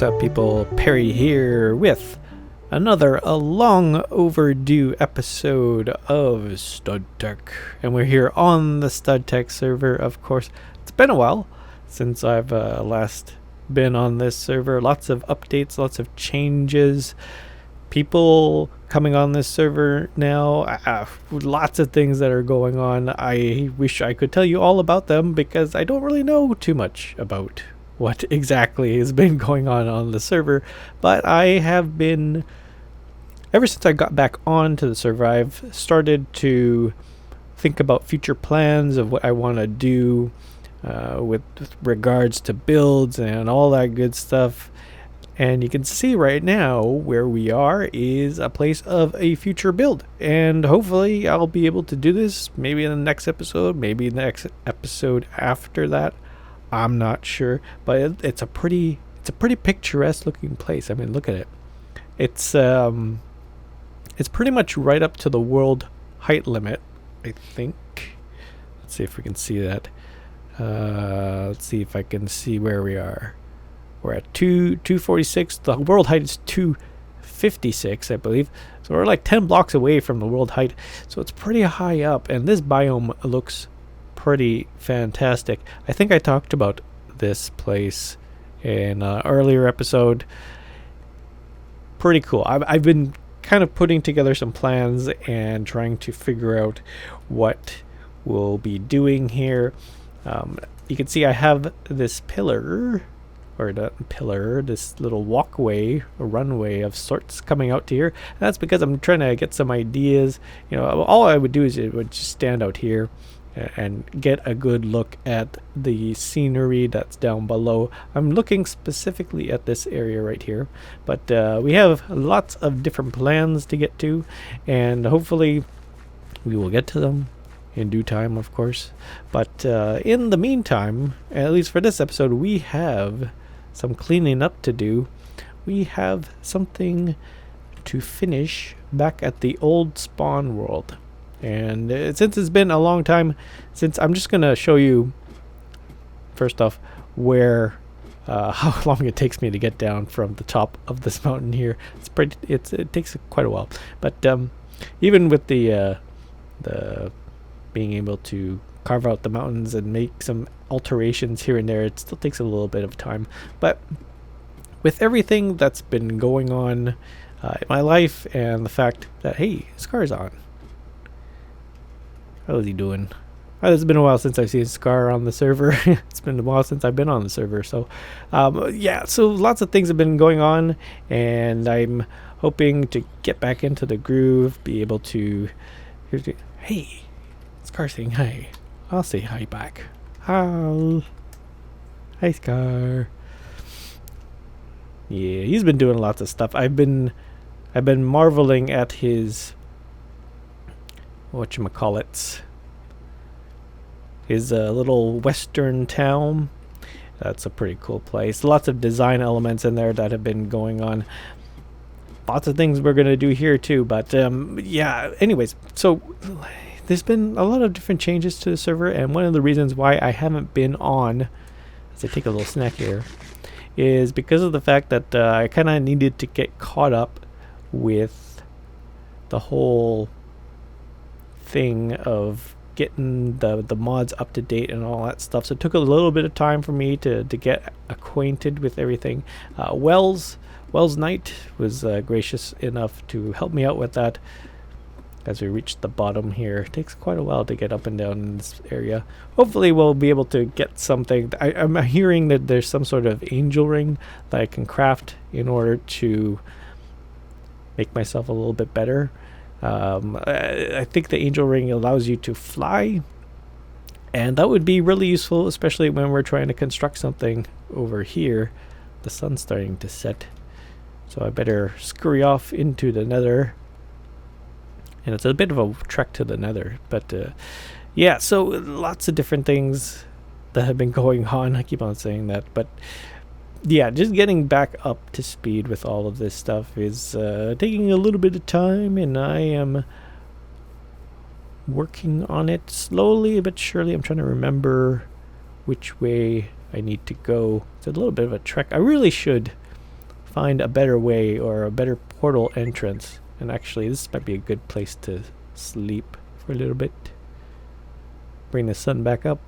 up, people? Perry here with a long overdue episode of Stud Tech, and we're here on the Stud Tech server. Of course, it's been a while since I've last been on this server. Lots of updates, lots of changes, people coming on this server now, lots of things that are going on. I wish I could tell you all about them because I don't really know too much about what exactly has been going on the server, but I have been, ever since I got back onto the server, I've started to think about future plans of what I want to do with regards to builds and all that good stuff. And you can see right now where we are is a place of a future build, and hopefully I'll be able to do this maybe in the next episode, maybe the next episode after that. I'm not sure, but it's a pretty picturesque looking place. I mean, look at it. It's pretty much right up to the world height limit, I think. Let's see if we can see that. Let's see if I can see where we are. We're at 246. The world height is 256, I believe. So we're like 10 blocks away from the world height. So it's pretty high up, and this biome looks pretty fantastic. I think I talked about this place in an earlier episode. Pretty cool. I've been kind of putting together some plans and trying to figure out what we'll be doing here. You can see I have this pillar, or not pillar, this little walkway, a runway of sorts coming out to here. And that's because I'm trying to get some ideas. You know, all I would do is it would just stand out here and get a good look at the scenery that's down below. I'm looking specifically at this area right here, but we have lots of different plans to get to, and hopefully we will get to them in due time, of course. But in the meantime, at least for this episode, we have some cleaning up to do. We have something to finish back at the old spawn world. And since it's been a long time since, I'm just going to show you, first off, where how long it takes me to get down from the top of this mountain here. It takes quite a while. But even with the being able to carve out the mountains and make some alterations here and there, it still takes a little bit of time. But with everything that's been going on in my life, and the fact that, hey, Scar's on. How is he doing? It's been a while since I've seen Scar on the server. It's been a while since I've been on the server. So, yeah, so lots of things have been going on, and I'm hoping to get back into the groove, be able to... Hey, Scar saying hi. I'll say hi back. Hi. Hi, Scar. Yeah, he's been doing lots of stuff. I've been marveling at his... whatchamacallits, his little western town. That's a pretty cool place. Lots of design elements in there that have been going on. Lots of things we're going to do here too, but yeah, anyways, so there's been a lot of different changes to the server, and one of the reasons why I haven't been on, as I take a little snack here, is because of the fact that I kind of needed to get caught up with the whole thing of getting the mods up to date and all that stuff. So it took a little bit of time for me to get acquainted with everything. Wells Knight was gracious enough to help me out with that as we reach the bottom here. It takes quite a while to get up and down in this area. Hopefully we'll be able to get something. I'm hearing that there's some sort of angel ring that I can craft in order to make myself a little bit better. I think the angel ring allows you to fly, and that would be really useful, especially when we're trying to construct something over here. The sun's starting to set, so I better scurry off into the nether, and it's a bit of a trek to the nether, but yeah, so lots of different things that have been going on. I keep on saying that, but yeah, just getting back up to speed with all of this stuff is taking a little bit of time, and I am working on it slowly but surely. I'm trying to remember which way I need to go. It's a little bit of a trek. I really should find a better way or a better portal entrance. And actually, this might be a good place to sleep for a little bit. Bring the sun back up.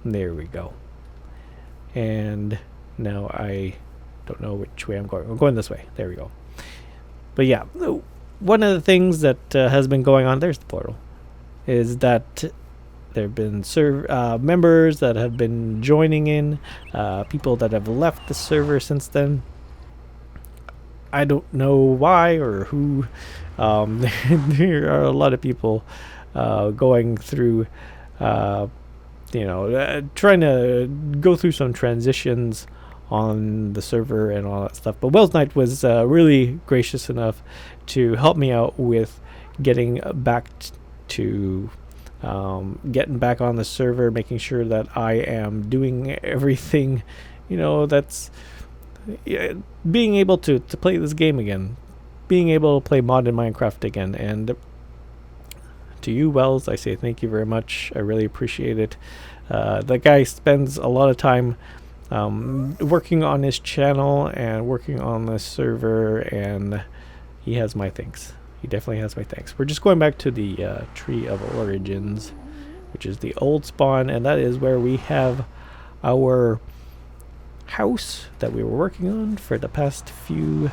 There we go. And now I don't know which way I'm going. I'm going this way. There we go. But yeah, one of the things that has been going on, there's the portal, is that there have been members that have been joining in, people that have left the server since then. I don't know why or who. There are a lot of people going through, trying to go through some transitions on the server and all that stuff. But Wells Knight was really gracious enough to help me out with getting back to getting back on the server, making sure that I am doing everything, that's being able to play this game again, being able to play mod in Minecraft again. And to you, Wells, I say thank you very much. I really appreciate it. The guy spends a lot of time working on his channel and working on the server, and he has my thanks. He definitely has my thanks. We're just going back to the Tree of Origins, which is the old spawn, and that is where we have our house that we were working on for the past few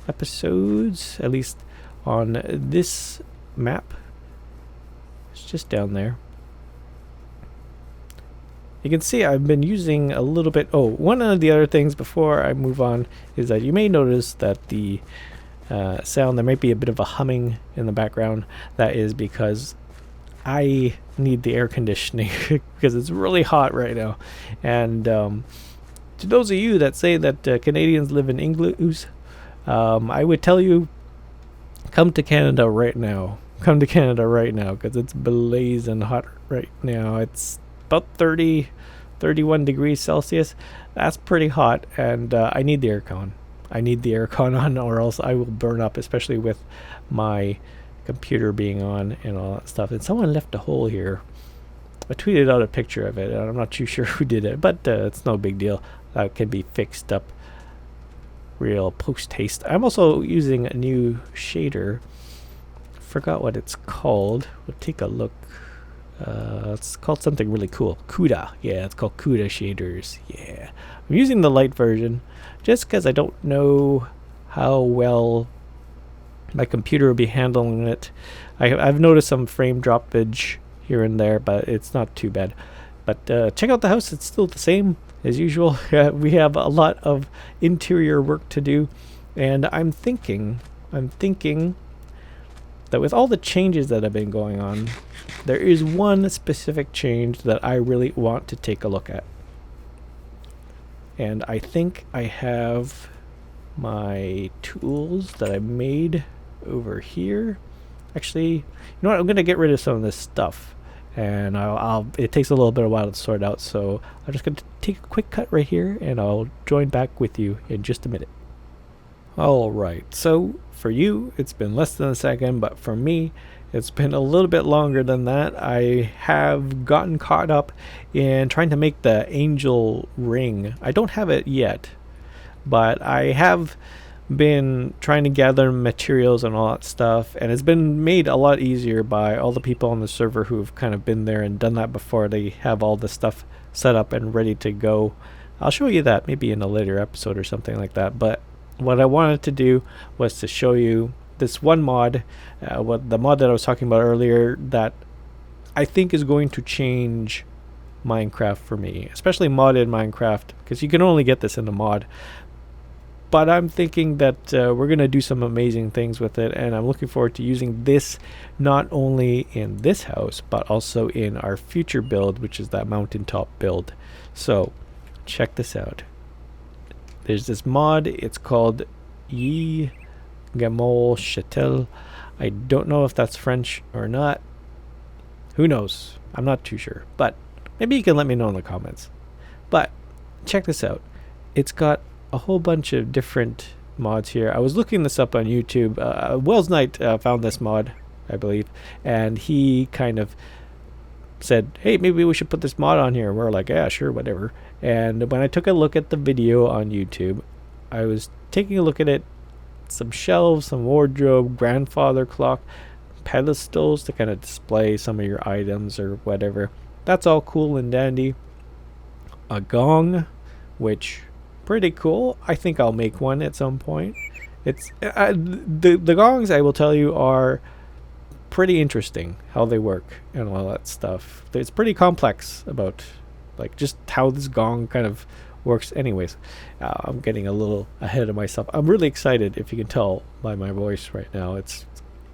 episodes, at least on this map. It's just down there. You can see I've been using a little bit. Oh, one of the other things before I move on is that you may notice that the sound, there might be a bit of a humming in the background. That is because I need the air conditioning because it's really hot right now. And to those of you that say that Canadians live in igloos, I would tell you, come to Canada right now. Come to Canada right now because it's blazing hot right now. It's about 31 degrees Celsius. That's pretty hot, and I need the aircon. I need the aircon on, or else I will burn up, especially with my computer being on and all that stuff. And someone left a hole here. I tweeted out a picture of it, and I'm not too sure who did it, but it's no big deal. That can be fixed up real post-haste. I'm also using a new shader. Forgot what it's called. We'll take a look. It's called something really cool. CUDA. Yeah, it's called CUDA shaders. Yeah. I'm using the light version just because I don't know how well my computer will be handling it. I've noticed some frame droppage here and there, but it's not too bad. But check out the house. It's still the same as usual. We have a lot of interior work to do, and I'm thinking that with all the changes that have been going on, there is one specific change that I really want to take a look at. And I think I have my tools that I made over here. Actually, you know what? I'm going to get rid of some of this stuff. And it takes a little bit of a while to sort out. So I'm just going to take a quick cut right here, and I'll join back with you in just a minute. Alright, so for you, it's been less than a second, but for me, it's been a little bit longer than that. I have gotten caught up in trying to make the angel ring. I don't have it yet, but I have been trying to gather materials and all that stuff, and it's been made a lot easier by all the people on the server who've kind of been there and done that before. They have all the stuff set up and ready to go. I'll show you that maybe in a later episode or something like that, but what I wanted to do was to show you this one mod, the mod that I was talking about earlier, that I think is going to change Minecraft for me, especially modded Minecraft, because you can only get this in the mod. But I'm thinking that we're going to do some amazing things with it, and I'm looking forward to using this not only in this house, but also in our future build, which is that mountaintop build. So check this out. There's this mod. It's called Ye Gamol Chattels. I don't know if that's French or not. Who knows? I'm not too sure. But maybe you can let me know in the comments. But check this out. It's got a whole bunch of different mods here. I was looking this up on YouTube. Wells Knight found this mod, I believe, and he kind of said, hey, maybe we should put this mod on here. And we're like, yeah, sure, whatever. And when I took a look at the video on YouTube, I was taking a look at it. Some shelves, some wardrobe, grandfather clock, pedestals to kind of display some of your items or whatever. That's all cool and dandy. A gong, which pretty cool. I think I'll make one at some point. It's the gongs, I will tell you, are pretty interesting how they work and all that stuff. It's pretty complex about like just how this gong kind of works. Anyways, I'm getting a little ahead of myself. I'm really excited, if you can tell by my voice right now. It's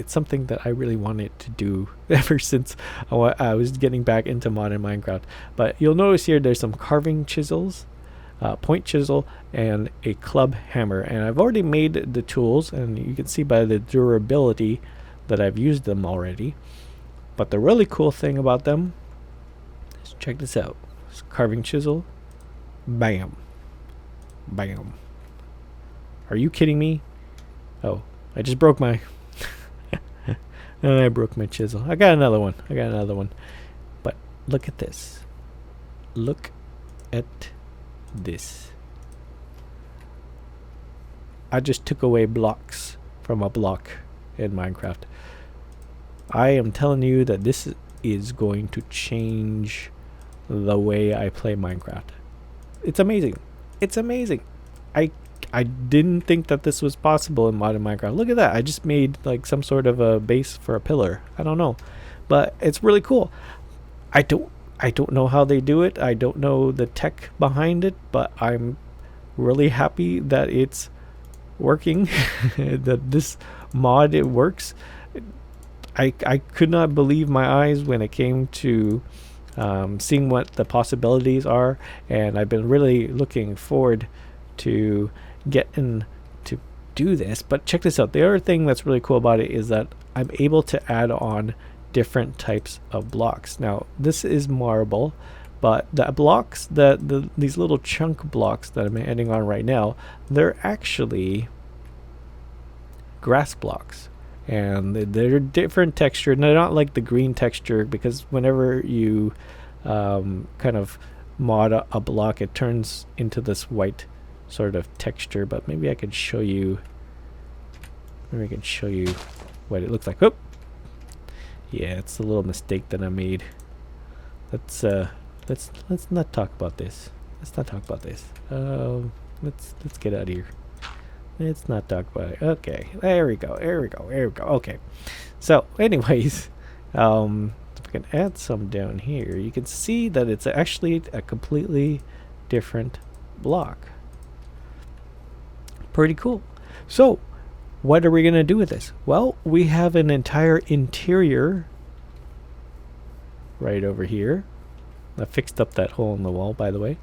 something that I really wanted to do ever since I was getting back into modern Minecraft. But you'll notice here there's some carving chisels, point chisel, and a club hammer. And I've already made the tools, and you can see by the durability that I've used them already. But the really cool thing about them is, check this out. This carving chisel, bam, bam. Are you kidding me? Oh, I just broke my I broke my chisel. I got another one. But look at this. Look at this. I just took away blocks from a block in Minecraft. I am telling you that this is going to change the way I play Minecraft. It's amazing. It's amazing. I didn't think that this was possible in modern Minecraft. Look at that. I just made like some sort of a base for a pillar. I don't know, but it's really cool. I don't know how they do it. I don't know the tech behind it, but I'm really happy that it's working. That this mod, it works. I could not believe my eyes when it came to seeing what the possibilities are, and I've been really looking forward to getting to do this. But check this out. The other thing that's really cool about it is that I'm able to add on different types of blocks. Now this is marble, but the blocks that these little chunk blocks that I'm adding on right now, they're actually grass blocks, and they're different texture. They're not like the green texture, because whenever you kind of mod a block, it turns into this white sort of texture. But maybe I could show you what it looks like. Oh, yeah, it's a little mistake that I made. Let's not talk about this. Let's get out of here. Let's not talk about it. Okay, there we go. Okay, so anyways, if I can add some down here, you can see that it's actually a completely different block. Pretty cool. So what are we gonna do with this? Well, we have an entire interior right over here. I fixed up that hole in the wall, by the way,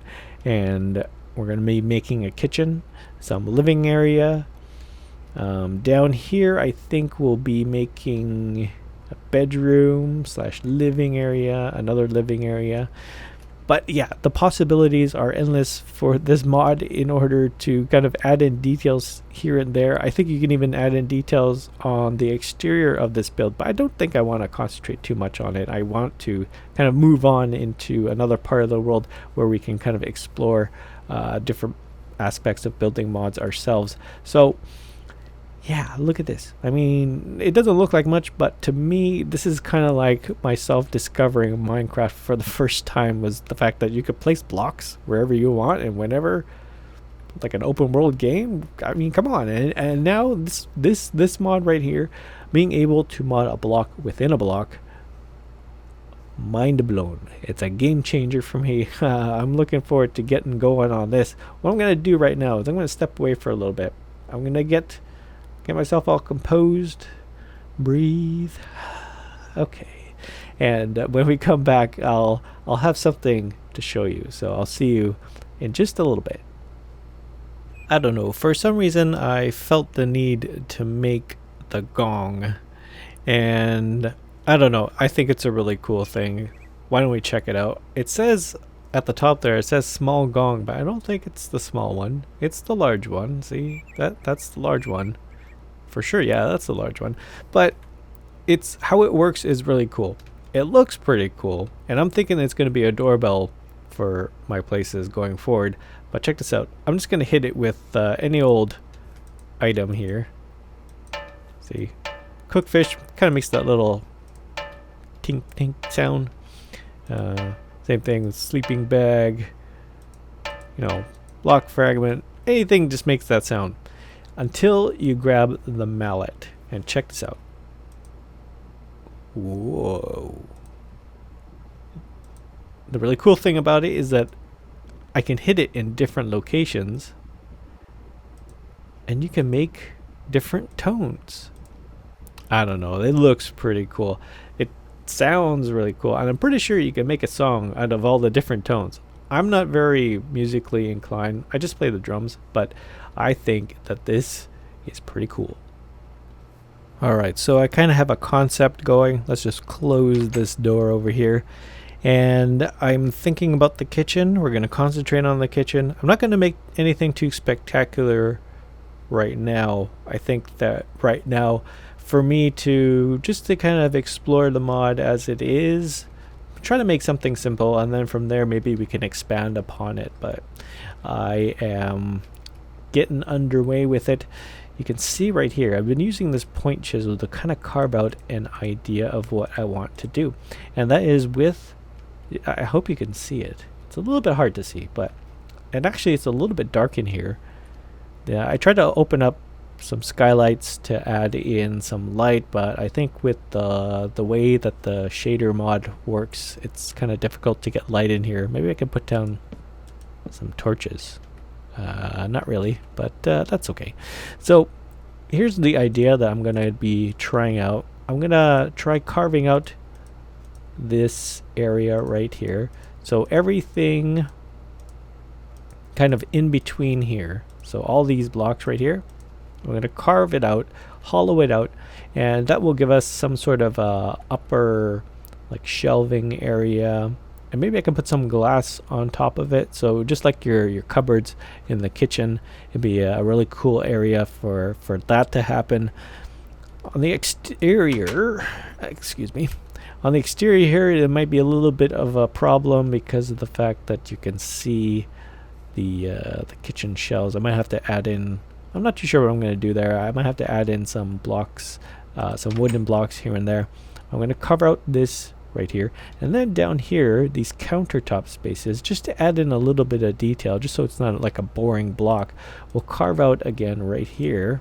and we're gonna be making a kitchen, some living area. Down here I think we'll be making a bedroom / living area, another living area. But yeah, the possibilities are endless for this mod in order to kind of add in details here and there. I think you can even add in details on the exterior of this build, but I don't think I want to concentrate too much on it. I want to kind of move on into another part of the world where we can kind of explore different aspects of building mods ourselves. So yeah, look at this. I mean, it doesn't look like much, but to me, this is kind of like myself discovering Minecraft for the first time, was the fact that you could place blocks wherever you want and whenever, like an open world game. I mean, come on. And now this mod right here, being able to mod a block within a block, mind blown. It's a game changer for me. I'm looking forward to getting going on this. What I'm going to do right now is I'm going to step away for a little bit. I'm going to get myself all composed, breathe. Okay, and when we come back, I'll have something to show you. So I'll see you in just a little bit. I don't know, for some reason I felt the need to make the gong, and I don't know, I think it's a really cool thing. Why don't we check it out? It says at the top there, it says small gong, but I don't think it's the small one. It's the large one. See, that's the large one. For sure, yeah, that's the large one. But it's how it works is really cool. It looks pretty cool, and I'm thinking it's going to be a doorbell for my places going forward. But check this out. I'm just going to hit it with any old item here. See, cooked fish kind of makes that little tink tink sound. Same thing with sleeping bag, you know, block fragment, anything just makes that sound until you grab the mallet. And check this out. Whoa. The really cool thing about it is that I can hit it in different locations and you can make different tones. I don't know, it looks pretty cool. It sounds really cool, and I'm pretty sure you can make a song out of all the different tones. I'm not very musically inclined, I just play the drums, but I think that this is pretty cool. Alright, so I kind of have a concept going. Let's just close this door over here. And I'm thinking about the kitchen. We're going to concentrate on the kitchen. I'm not going to make anything too spectacular right now. I think that right now, for me to just to kind of explore the mod as it is, try to make something simple, and then from there maybe we can expand upon it. But I am getting underway with it. You can see right here, I've been using this point chisel to kind of carve out an idea of what I want to do. And that is with, I hope you can see it. It's a little bit hard to see, but, and actually it's a little bit dark in here. Yeah, I tried to open up some skylights to add in some light, but I think with the way that the shader mod works, it's kind of difficult to get light in here. Maybe I can put down some torches. Not really, but that's okay. So here's the idea that I'm gonna be trying out. I'm gonna try carving out this area right here, so everything kind of in between here, so all these blocks right here, I'm gonna carve it out, hollow it out, and that will give us some sort of upper like shelving area. And maybe I can put some glass on top of it, so just like your cupboards in the kitchen, it'd be a really cool area for that to happen. On the exterior, excuse me, on the exterior here, it might be a little bit of a problem because of the fact that you can see the kitchen shelves. I might have to add in, I'm not too sure what I'm going to do there. I might have to add in some blocks, some wooden blocks here and there. I'm going to cover out this right here, and then down here these countertop spaces, just to add in a little bit of detail, just so it's not like a boring block. We'll carve out again right here,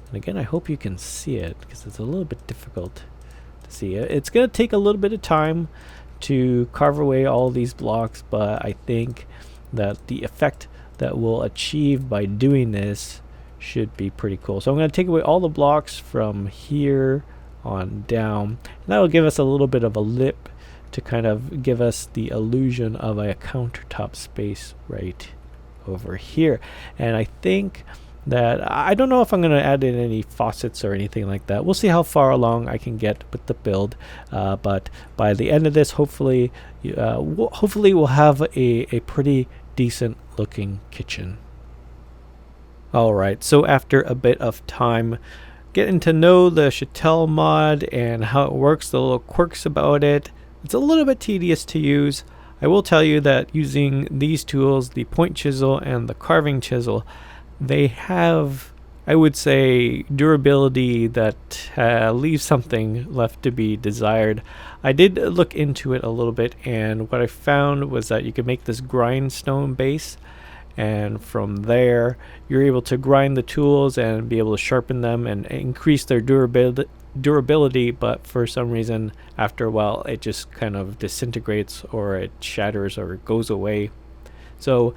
and again I hope you can see it because it's a little bit difficult to see. It's gonna take a little bit of time to carve away all these blocks, but I think that the effect that we'll achieve by doing this should be pretty cool. So I'm going to take away all the blocks from here on down, and that will give us a little bit of a lip to kind of give us the illusion of a countertop space right over here. And I think that, I don't know if I'm going to add in any faucets or anything like that. We'll see how far along I can get with the build, but by the end of this, hopefully we'll have a pretty decent looking kitchen. Alright, so after a bit of time getting to know the Chattel mod and how it works, the little quirks about it, it's a little bit tedious to use. I will tell you that using these tools, the point chisel and the carving chisel, they have, I would say, durability that leaves something left to be desired. I did look into it a little bit, and what I found was that you can make this grindstone base, and from there you're able to grind the tools and be able to sharpen them and increase their durability, but for some reason after a while it just kind of disintegrates, or it shatters, or it goes away. So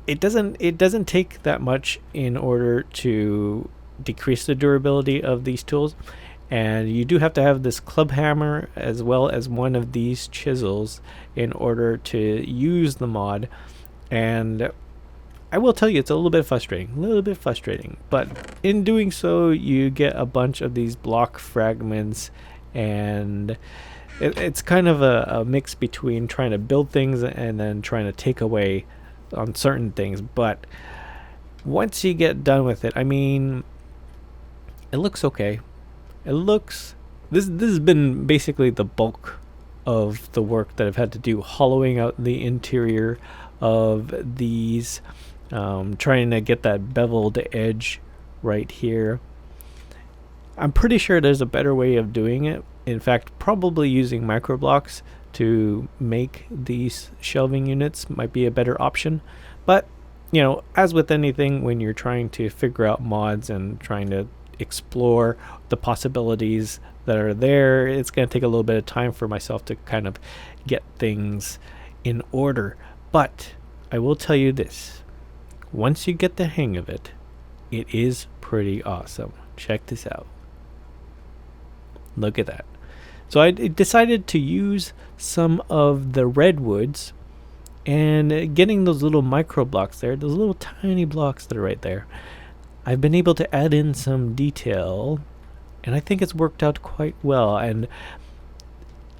it doesn't take that much in order to decrease the durability of these tools, and you do have to have this club hammer as well as one of these chisels in order to use the mod. And I will tell you, it's a little bit frustrating, but in doing so you get a bunch of these block fragments, and it's kind of a mix between trying to build things and then trying to take away on certain things. But once you get done with it, I mean, it looks okay. It looks, this has been basically the bulk of the work that I've had to do hollowing out the interior of these, trying to get that beveled edge right here. I'm pretty sure there's a better way of doing it. In fact, probably using microblocks to make these shelving units might be a better option. But, you know, as with anything, when you're trying to figure out mods and trying to explore the possibilities that are there, it's going to take a little bit of time for myself to kind of get things in order. But I will tell you this, once you get the hang of it, it is pretty awesome. Check this out. Look at that. So I decided to use some of the redwoods, and getting those little micro blocks there, those little tiny blocks that are right there, I've been able to add in some detail, and I think it's worked out quite well. And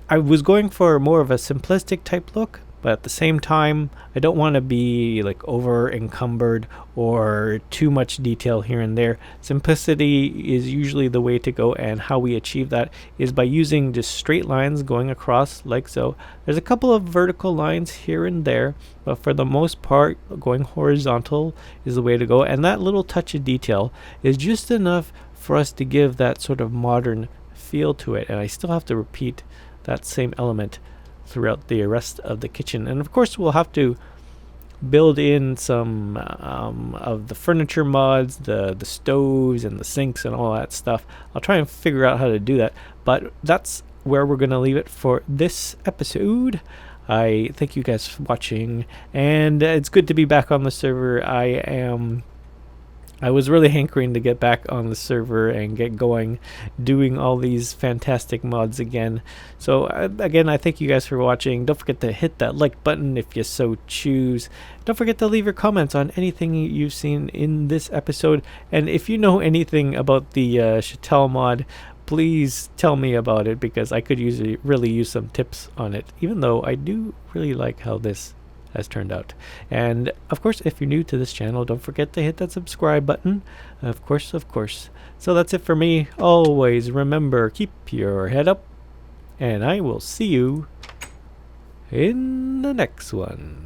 I was going for more of a simplistic type look, but at the same time, I don't want to be like over encumbered or too much detail here and there. Simplicity is usually the way to go, and how we achieve that is by using just straight lines going across like so. There's a couple of vertical lines here and there, but for the most part, going horizontal is the way to go, and that little touch of detail is just enough for us to give that sort of modern feel to it. And I still have to repeat that same element throughout the rest of the kitchen. And of course, we'll have to build in some of the furniture mods, the stoves and the sinks and all that stuff. I'll try and figure out how to do that, but that's where we're going to leave it for this episode. I thank you guys for watching, and it's good to be back on the server. I was really hankering to get back on the server and get going, doing all these fantastic mods again. So again, I thank you guys for watching. Don't forget to hit that like button if you so choose. Don't forget to leave your comments on anything you've seen in this episode. And if you know anything about the Chattel mod, please tell me about it, because I could really use some tips on it, even though I do really like how this has turned out. And of course, if you're new to this channel, don't forget to hit that subscribe button. Of course. So that's it for me. Always remember, keep your head up, and I will see you in the next one.